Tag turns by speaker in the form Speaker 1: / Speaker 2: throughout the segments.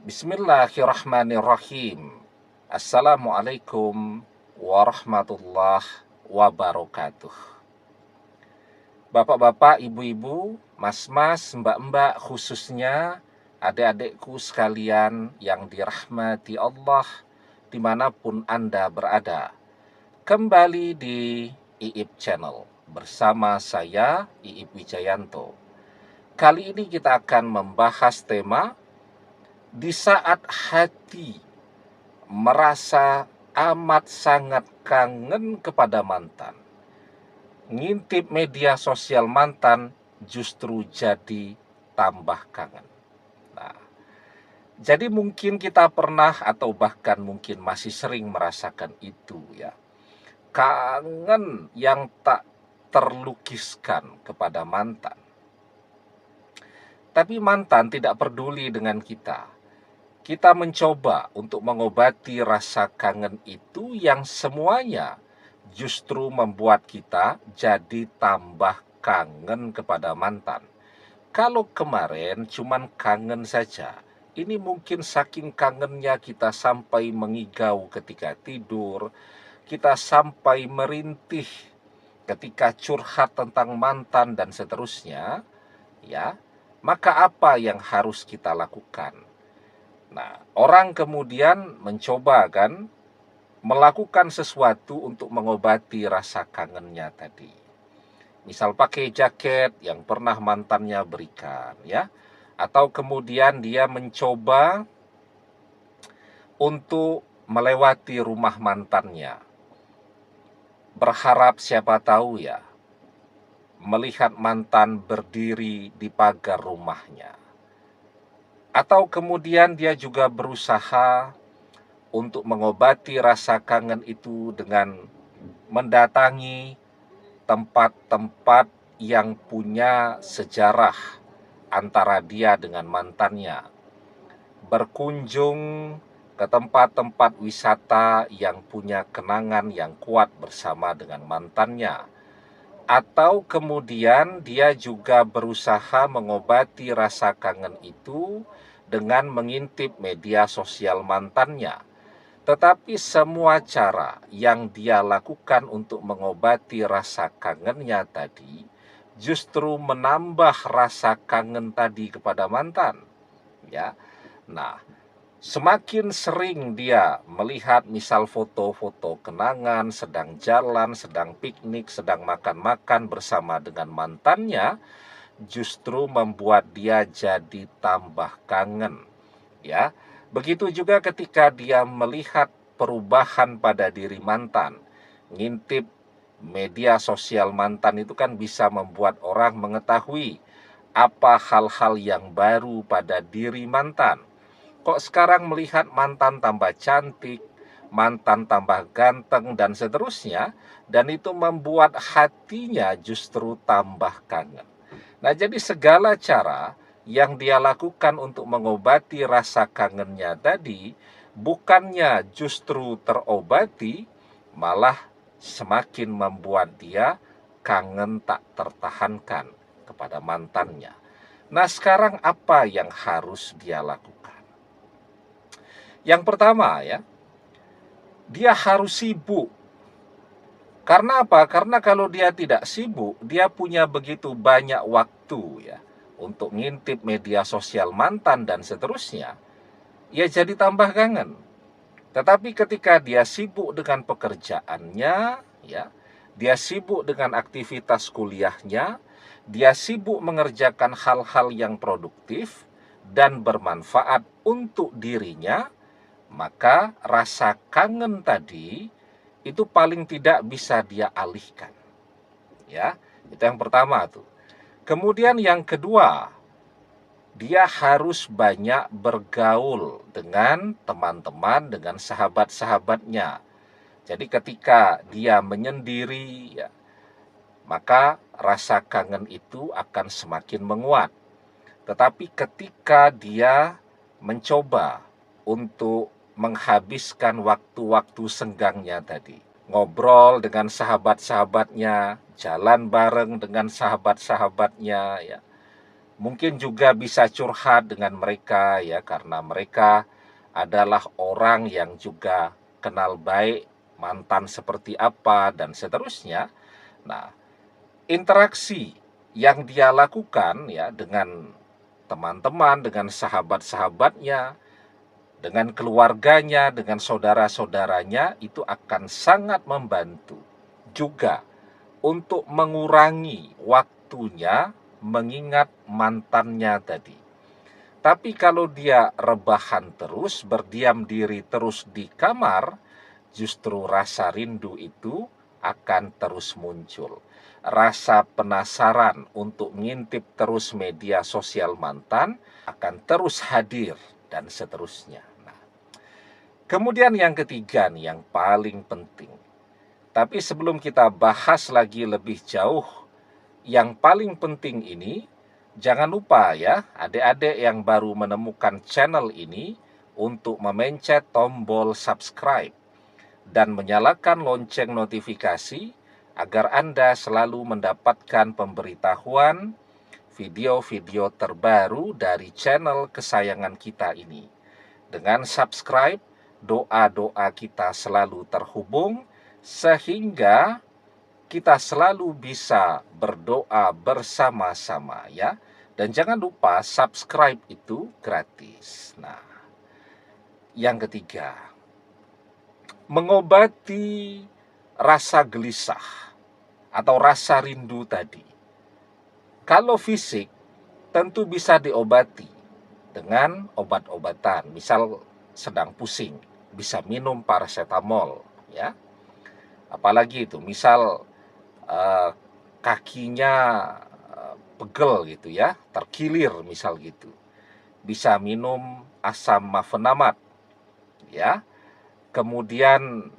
Speaker 1: Bismillahirrahmanirrahim. Assalamualaikum warahmatullahi wabarakatuh. Bapak-bapak, ibu-ibu, mas-mas, mbak-mbak, khususnya adik-adikku sekalian yang dirahmati Allah dimanapun Anda berada. Kembali di Iip Channel bersama saya, Iip Wijayanto. Kali ini kita akan membahas tema di saat hati merasa amat sangat kangen kepada mantan. Ngintip media sosial mantan justru jadi tambah kangen. Nah, jadi mungkin kita pernah atau bahkan mungkin masih sering merasakan itu ya. Kangen yang tak terlukiskan kepada mantan. Tapi mantan tidak peduli dengan kita. Kita mencoba untuk mengobati rasa kangen itu yang semuanya justru membuat kita jadi tambah kangen kepada mantan. Kalau kemarin cuman kangen saja, ini mungkin saking kangennya kita sampai mengigau ketika tidur, kita sampai merintih ketika curhat tentang mantan dan seterusnya, ya. Maka apa yang harus kita lakukan? Nah, orang kemudian mencoba kan melakukan sesuatu untuk mengobati rasa kangennya tadi. Misal pakai jaket yang pernah mantannya berikan ya. Atau kemudian dia mencoba untuk melewati rumah mantannya. Berharap siapa tahu ya melihat mantan berdiri di pagar rumahnya. Atau kemudian dia juga berusaha untuk mengobati rasa kangen itu dengan mendatangi tempat-tempat yang punya sejarah antara dia dengan mantannya. Berkunjung ke tempat-tempat wisata yang punya kenangan yang kuat bersama dengan mantannya. Atau kemudian dia juga berusaha mengobati rasa kangen itu dengan mengintip media sosial mantannya. Tetapi semua cara yang dia lakukan untuk mengobati rasa kangennya tadi justru menambah rasa kangen tadi kepada mantan. Ya. Nah, semakin sering dia melihat misal foto-foto kenangan, sedang jalan, sedang piknik, sedang makan-makan bersama dengan mantannya, justru membuat dia jadi tambah kangen. Ya, begitu juga ketika dia melihat perubahan pada diri mantan. Ngintip media sosial mantan itu kan bisa membuat orang mengetahui apa hal-hal yang baru pada diri mantan. Kok sekarang melihat mantan tambah cantik, mantan tambah ganteng, dan seterusnya, dan itu membuat hatinya justru tambah kangen. Nah, jadi segala cara yang dia lakukan untuk mengobati rasa kangennya tadi, bukannya justru terobati, malah semakin membuat dia kangen tak tertahankan kepada mantannya. Nah, sekarang apa yang harus dia lakukan? Yang pertama ya, dia harus sibuk. Karena apa? Karena kalau dia tidak sibuk, dia punya begitu banyak waktu ya untuk ngintip media sosial mantan dan seterusnya. Ya jadi tambah kangen. Tetapi ketika dia sibuk dengan pekerjaannya, ya, dia sibuk dengan aktivitas kuliahnya, dia sibuk mengerjakan hal-hal yang produktif dan bermanfaat untuk dirinya, maka rasa kangen tadi itu paling tidak bisa dia alihkan. Ya, itu yang pertama tuh. Kemudian yang kedua, dia harus banyak bergaul dengan teman-teman, dengan sahabat-sahabatnya. Jadi ketika dia menyendiri, ya, maka rasa kangen itu akan semakin menguat. Tetapi ketika dia mencoba untuk menghabiskan waktu-waktu senggangnya tadi, ngobrol dengan sahabat-sahabatnya, jalan bareng dengan sahabat-sahabatnya, ya, Mungkin juga bisa curhat dengan mereka ya, karena mereka adalah orang yang juga kenal baik mantan seperti apa dan seterusnya. Nah, interaksi yang dia lakukan ya dengan teman-teman, dengan sahabat-sahabatnya, dengan keluarganya, dengan saudara-saudaranya, itu akan sangat membantu juga untuk mengurangi waktunya mengingat mantannya tadi. Tapi kalau dia rebahan terus, berdiam diri terus di kamar, justru rasa rindu itu akan terus muncul. Rasa penasaran untuk ngintip terus media sosial mantan akan terus hadir dan seterusnya. Nah, kemudian yang ketiga nih yang paling penting. Tapi sebelum kita bahas lagi lebih jauh, yang paling penting ini, jangan lupa ya, adik-adik yang baru menemukan channel ini untuk memencet tombol subscribe dan menyalakan lonceng notifikasi agar Anda selalu mendapatkan pemberitahuan video-video terbaru dari channel kesayangan kita ini. Dengan subscribe, doa-doa kita selalu terhubung sehingga kita selalu bisa berdoa bersama-sama ya. Dan jangan lupa subscribe itu gratis. Nah, yang ketiga, mengobati rasa gelisah atau rasa rindu tadi. Kalau fisik tentu bisa diobati dengan obat-obatan. Misal sedang pusing, bisa minum paracetamol ya. Apalagi itu, misal kakinya pegel gitu ya, terkilir misal gitu. Bisa minum asam mafenamat ya. Kemudian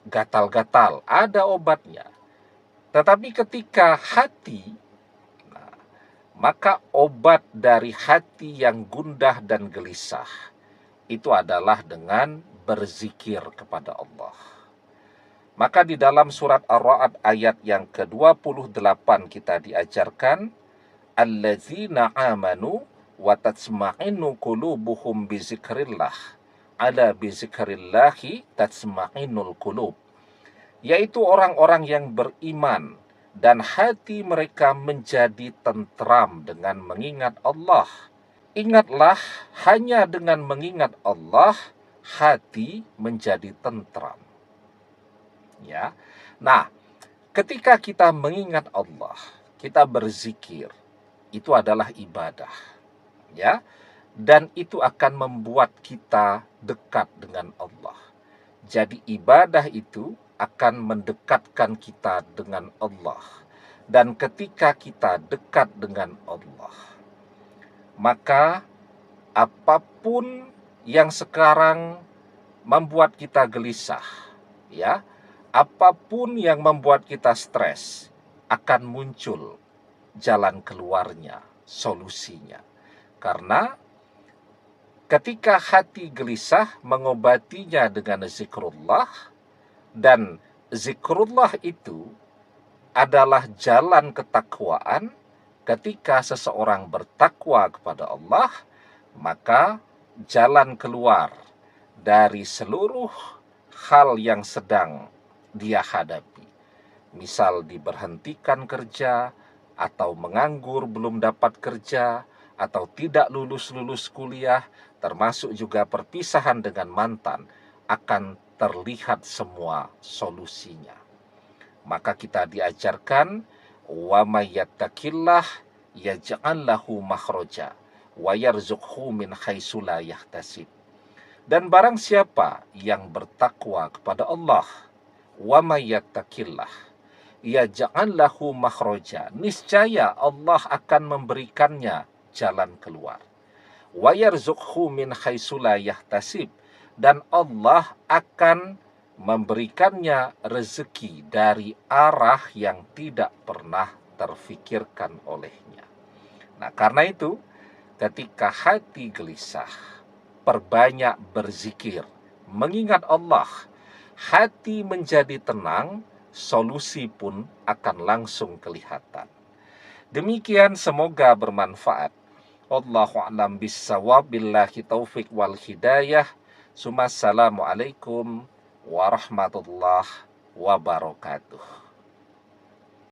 Speaker 1: gatal-gatal, ada obatnya. Tetapi ketika hati, nah, maka obat dari hati yang gundah dan gelisah itu adalah dengan berzikir kepada Allah. Maka di dalam surat Ar-Ra'd ayat yang ke-28 kita diajarkan, alladzina amanu wa tatsma'innu qulubuhum bizikrillah, ala bizikrillahi tatsma'innul qulub, yaitu orang-orang yang beriman dan hati mereka menjadi tentram dengan mengingat Allah. Ingatlah, hanya dengan mengingat Allah hati menjadi tentram. Ya. Nah, ketika kita mengingat Allah, kita berzikir, itu adalah ibadah. Ya. Dan itu akan membuat kita dekat dengan Allah. Jadi ibadah itu akan mendekatkan kita dengan Allah. Dan ketika kita dekat dengan Allah, maka apapun yang sekarang membuat kita gelisah, ya, apapun yang membuat kita stres, akan muncul jalan keluarnya, solusinya. Karena ketika hati gelisah, mengobatinya dengan zikrullah, dan zikrullah itu adalah jalan ketakwaan. Ketika seseorang bertakwa kepada Allah, maka jalan keluar dari seluruh hal yang sedang dia hadapi. Misal diberhentikan kerja, atau menganggur belum dapat kerja, atau tidak lulus kuliah, termasuk juga perpisahan dengan mantan, akan terlihat semua solusinya. Maka kita diajarkan, wa may yattaqillah yaj'al lahu makhraja wa yarzuqhu min haitsu la yahtasib. Dan barang siapa yang bertakwa kepada Allah, wa may yattaqillah yaj'al lahu makhraja, niscaya Allah akan memberikannya jalan keluar. Wa yarzuqhu min haitsu la yahtasib, dan Allah akan memberikannya rezeki dari arah yang tidak pernah terfikirkan olehnya. Nah, karena itu, ketika hati gelisah, perbanyak berzikir, mengingat Allah, hati menjadi tenang, solusi pun akan langsung kelihatan. Demikian, semoga bermanfaat. Wallahu a'lam bissawab, billahi taufik wal hidayah. Assalamualaikum warahmatullahi wabarakatuh.